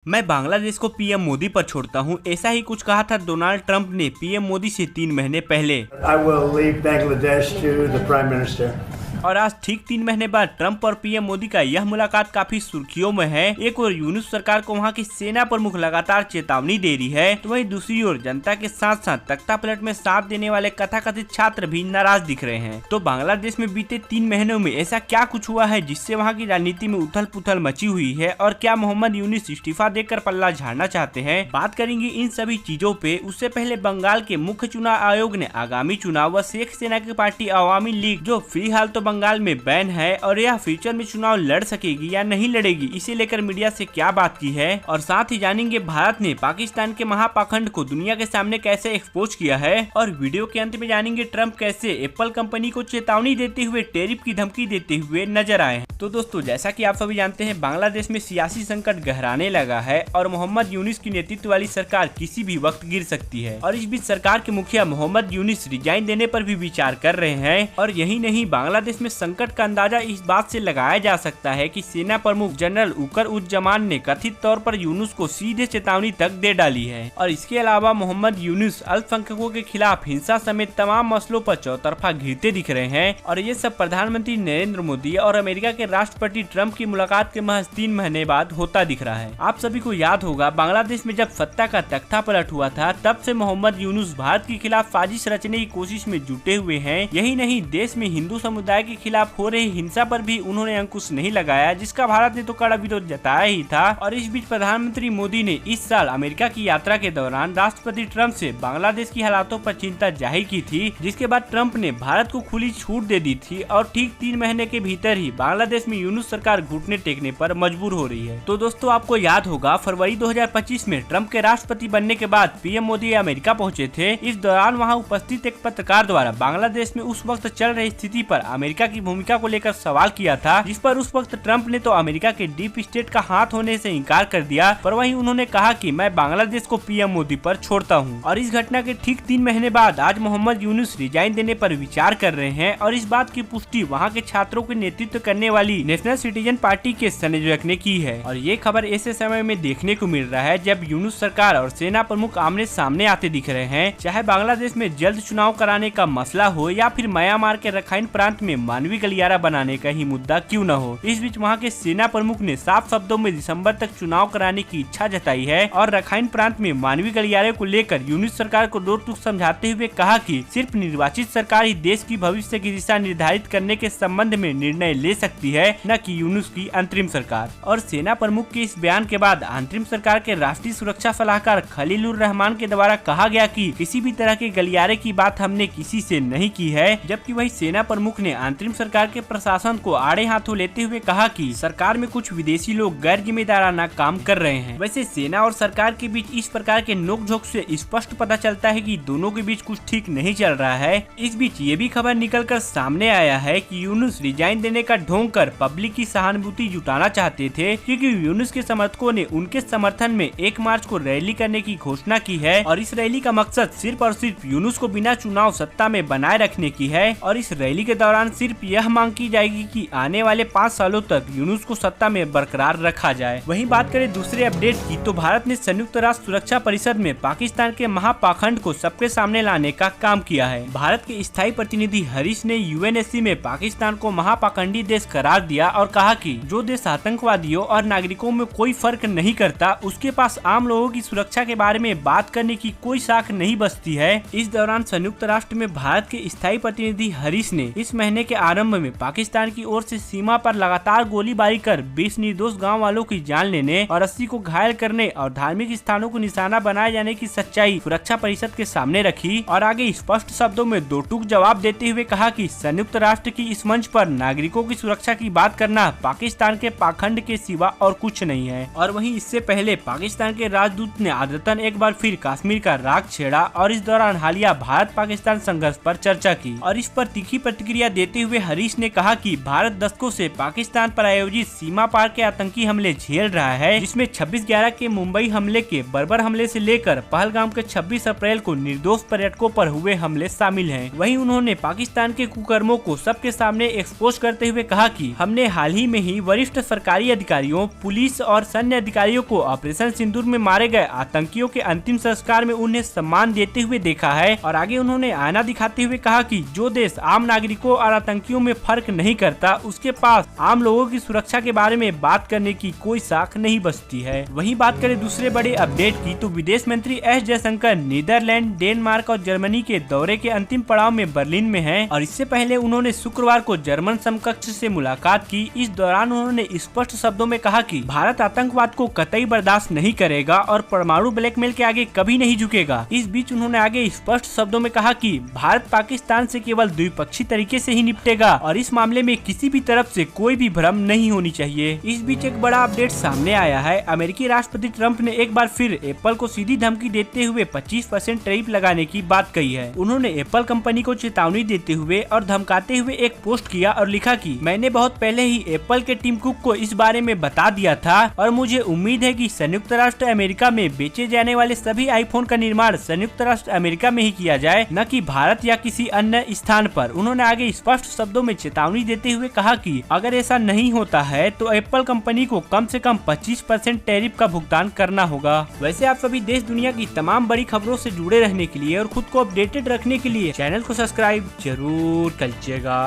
मैं बांग्लादेश को पीएम मोदी पर छोड़ता हूं, ऐसा ही कुछ कहा था डोनाल्ड ट्रंप ने पीएम मोदी से 3 महीने पहले। I will leave Bangladesh to the Prime Minister. और आज ठीक 3 महीने बाद ट्रंप और पीएम मोदी का यह मुलाकात काफी सुर्खियों में है। एक और यूनुस सरकार को वहां की सेना प्रमुख लगातार चेतावनी दे रही है, तो वहीं दूसरी ओर जनता के साथ साथ तख्ता पलट में साथ देने वाले कथाकथित छात्र भी नाराज दिख रहे हैं। तो बांग्लादेश में बीते 3 महीनों में ऐसा क्या कुछ हुआ है जिससे वहाँ की राजनीति में उथल पुथल मची हुई है, और क्या मोहम्मद यूनुस इस्तीफा देकर पल्ला झाड़ना चाहते हैं? बात करेंगे इन सभी चीजों पे। उससे पहले बंगाल के मुख्य चुनाव आयोग ने आगामी चुनाव व शेख सेना की पार्टी अवामी लीग, जो फिलहाल तो बंगाल में बैन है और यह फ्यूचर में चुनाव लड़ सकेगी या नहीं लड़ेगी, इसे लेकर मीडिया से क्या बात की है। और साथ ही जानेंगे भारत ने पाकिस्तान के महापाखंड को दुनिया के सामने कैसे एक्सपोज किया है। और वीडियो के अंत में जानेंगे ट्रंप कैसे एप्पल कंपनी को चेतावनी देते हुए टैरिफ की धमकी देते हुए नजर आए हैं। तो दोस्तों, जैसा कि आप सभी जानते हैं, बांग्लादेश में सियासी संकट गहराने लगा है और मोहम्मद यूनुस की नेतृत्व वाली सरकार किसी भी वक्त गिर सकती है। और इस बीच सरकार के मुखिया मोहम्मद यूनुस रिजाइन देने पर भी विचार कर रहे हैं। और यही नहीं, बांग्लादेश में संकट का अंदाजा इस बात से लगाया जा सकता है कि सेना प्रमुख जनरल उकर उज्जमान ने कथित तौर पर यूनुस को सीधे चेतावनी तक दे डाली है। और इसके अलावा मोहम्मद यूनुस अल्पसंख्यकों के खिलाफ हिंसा समेत तमाम मसलों पर चौतरफा घिरते दिख रहे हैं। और ये सब प्रधानमंत्री नरेंद्र मोदी और अमेरिका के राष्ट्रपति ट्रंप की मुलाकात के महज 3 महीने बाद होता दिख रहा है। आप सभी को याद होगा, बांग्लादेश में जब सत्ता का तख्ता पलट हुआ था, तब से मोहम्मद यूनुस भारत के खिलाफ साजिश रचने की कोशिश में जुटे हुए हैं। यही नहीं, देश में हिंदू समुदाय के खिलाफ हो रही हिंसा पर भी उन्होंने अंकुश नहीं लगाया, जिसका भारत ने तो कड़ा विरोध जताया ही था। और इस बीच प्रधानमंत्री मोदी ने इस साल अमेरिका की यात्रा के दौरान राष्ट्रपति ट्रंप से बांग्लादेश की हालातों पर चिंता जाहिर की थी, जिसके बाद ट्रंप ने भारत को खुली छूट दे दी थी। और ठीक 3 महीने के भीतर ही बांग्लादेश में यूनुस सरकार घुटने टेकने पर मजबूर हो रही है। तो दोस्तों, आपको याद होगा, फरवरी 2025 में ट्रंप के राष्ट्रपति बनने के बाद पीएम मोदी अमेरिका पहुंचे थे। इस दौरान वहां उपस्थित एक पत्रकार द्वारा बांग्लादेश में उस वक्त चल रही स्थिति पर अमेरिका की भूमिका को लेकर सवाल किया था, जिस पर उस वक्त ट्रंप ने तो अमेरिका के डीप स्टेट का हाथ होने से इनकार कर दिया। पर वहीं उन्होंने कहा कि मैं बांग्लादेश को पीएम मोदी पर छोड़ता हूं। और इस घटना के ठीक 3 महीने बाद आज मोहम्मद यूनुस रिजाइन देने पर विचार कर रहे हैं। और इस बात की पुष्टि वहां के छात्रों के नेतृत्व करने वाली नेशनल सिटीजन पार्टी के संयोजक ने की है। और ये खबर ऐसे समय में देखने को मिल रहा है जब यूनुस सरकार और सेना प्रमुख आमने सामने आते दिख रहे हैं। चाहे बांग्लादेश में जल्द चुनाव कराने का मसला हो या फिर म्यांमार के रखाइन प्रांत में मानवीय गलियारा बनाने का ही मुद्दा क्यों न हो। इस बीच वहां के सेना प्रमुख ने साफ शब्दों में दिसंबर तक चुनाव कराने की इच्छा जताई है। और रखाइन प्रांत में मानवीय गलियारे को लेकर यूनुस सरकार को रोक टोक समझाते हुए कहा कि सिर्फ निर्वाचित सरकार ही देश की भविष्य की दिशा निर्धारित करने के संबंध में निर्णय ले सकती है, न कि यूनुस की अंतरिम सरकार। और सेना प्रमुख के इस बयान के बाद अंतरिम सरकार के राष्ट्रीय सुरक्षा सलाहकार खलीलुर रहमान के द्वारा कहा गया कि किसी भी तरह के गलियारे की बात हमने किसी से नहीं की है। जबकि वही सेना प्रमुख ने अंतरिम सरकार के प्रशासन को आड़े हाथों लेते हुए कहा कि सरकार में कुछ विदेशी लोग गैर जिम्मेदाराना काम कर रहे हैं। वैसे सेना और सरकार के बीच इस प्रकार के नोकझोंक से स्पष्ट पता चलता है कि दोनों के बीच कुछ ठीक नहीं चल रहा है। इस बीच ये भी खबर निकलकर सामने आया है कि यूनुस रिजाइन देने का ढोंग कर पब्लिक की सहानुभूति जुटाना चाहते थे, क्योंकि यूनुस के समर्थकों ने उनके समर्थन में 1 मार्च को रैली करने की घोषणा की है। और इस रैली का मकसद सिर्फ और सिर्फ यूनुस को बिना चुनाव सत्ता में बनाए रखने की है। और इस रैली के दौरान सिर्फ यह मांग की जाएगी कि आने वाले 5 सालों तक यूनुस को सत्ता में बरकरार रखा जाए। वहीं बात करें दूसरे अपडेट की, तो भारत ने संयुक्त राष्ट्र सुरक्षा परिषद में पाकिस्तान के महापाखंड को सबके सामने लाने का काम किया है। भारत के स्थायी प्रतिनिधि हरीश ने यूएनएससी में पाकिस्तान को महापाखंडी देश करार दिया और कहा कि जो देश आतंकवादियों और नागरिकों में कोई फर्क नहीं करता, उसके पास आम लोगों की सुरक्षा के बारे में बात करने की कोई साख नहीं बचती है। इस दौरान संयुक्त राष्ट्र में भारत के स्थायी प्रतिनिधि हरीश ने इस महीने के आरंभ में पाकिस्तान की ओर से सीमा पर लगातार गोलीबारी कर 20 निर्दोष गांव वालों की जान लेने और 80 को घायल करने और धार्मिक स्थानों को निशाना बनाए जाने की सच्चाई सुरक्षा परिषद के सामने रखी। और आगे स्पष्ट शब्दों में दो टूक जवाब देते हुए कहा कि संयुक्त राष्ट्र की इस मंच पर नागरिकों की सुरक्षा की बात करना पाकिस्तान के पाखंड के सिवा और कुछ नहीं है। और वहीं इससे पहले पाकिस्तान के राजदूत ने आदतन एक बार फिर कश्मीर का राग छेड़ा और इस दौरान हालिया भारत पाकिस्तान संघर्ष पर चर्चा की। और इस पर तीखी प्रतिक्रिया देते हुए हरीश ने कहा कि भारत दशकों से पाकिस्तान पर आयोजित सीमा पार के आतंकी हमले झेल रहा है, जिसमें 26/11 के मुंबई हमले के बर्बर हमले से लेकर पहलगाम के 26 अप्रैल को निर्दोष पर्यटकों पर हुए हमले शामिल हैं। वहीं उन्होंने पाकिस्तान के कुकर्मों को सबके सामने एक्सपोज करते हुए कहा कि कि हमने हाल ही में ही वरिष्ठ सरकारी अधिकारियों, पुलिस और सैन्य अधिकारियों को ऑपरेशन सिंदूर में मारे गए आतंकियों के अंतिम संस्कार में उन्हें सम्मान देते हुए देखा है। और आगे उन्होंने आईना दिखाते हुए कहा कि जो देश आम नागरिकों और आतंकियों में फर्क नहीं करता, उसके पास आम लोगों की सुरक्षा के बारे में बात करने की कोई साख नहीं बचती है। वहीं बात करें दूसरे बड़े अपडेट की, तो विदेश मंत्री एस जयशंकर नीदरलैंड, डेनमार्क और जर्मनी के दौरे के अंतिम पड़ाव में बर्लिन में हैं और इससे पहले उन्होंने शुक्रवार को जर्मन समकक्ष से मुलाकात की। इस दौरान उन्होंने स्पष्ट शब्दों में कहा कि भारत आतंकवाद को कतई बर्दाश्त नहीं करेगा और परमाणु ब्लैकमेल के आगे कभी नहीं झुकेगा। इस बीच उन्होंने आगे स्पष्ट शब्दों में कहा कि भारत पाकिस्तान से केवल द्विपक्षीय तरीके से ही निपटेगा और इस मामले में किसी भी तरफ से कोई भी भ्रम नहीं होनी चाहिए। इस बीच एक बड़ा अपडेट सामने आया है। अमेरिकी राष्ट्रपति ट्रंप ने एक बार फिर एप्पल को सीधी धमकी देते हुए 25% टैरिफ लगाने की बात कही है। उन्होंने एप्पल कंपनी को चेतावनी देते हुए और धमकाते हुए एक पोस्ट किया और लिखा कि मैंने बहुत पहले ही एप्पल के टिम कुक को इस बारे में बता दिया था और मुझे उम्मीद है कि संयुक्त राष्ट्र अमेरिका में बेचे जाने वाले सभी आईफोन का निर्माण संयुक्त राष्ट्र अमेरिका में ही किया जाए, न कि भारत या किसी अन्य स्थान पर। उन्होंने आगे स्पष्ट शब्दों में चेतावनी देते हुए कहा कि अगर ऐसा नहीं होता है तो एप्पल कंपनी को कम से कम 25% टैरिफ का भुगतान करना होगा। वैसे आप सभी देश दुनिया की तमाम बड़ी खबरों से जुड़े रहने के लिए और खुद को अपडेटेड रखने के लिए चैनल को सब्सक्राइब जरूर कीजिएगा।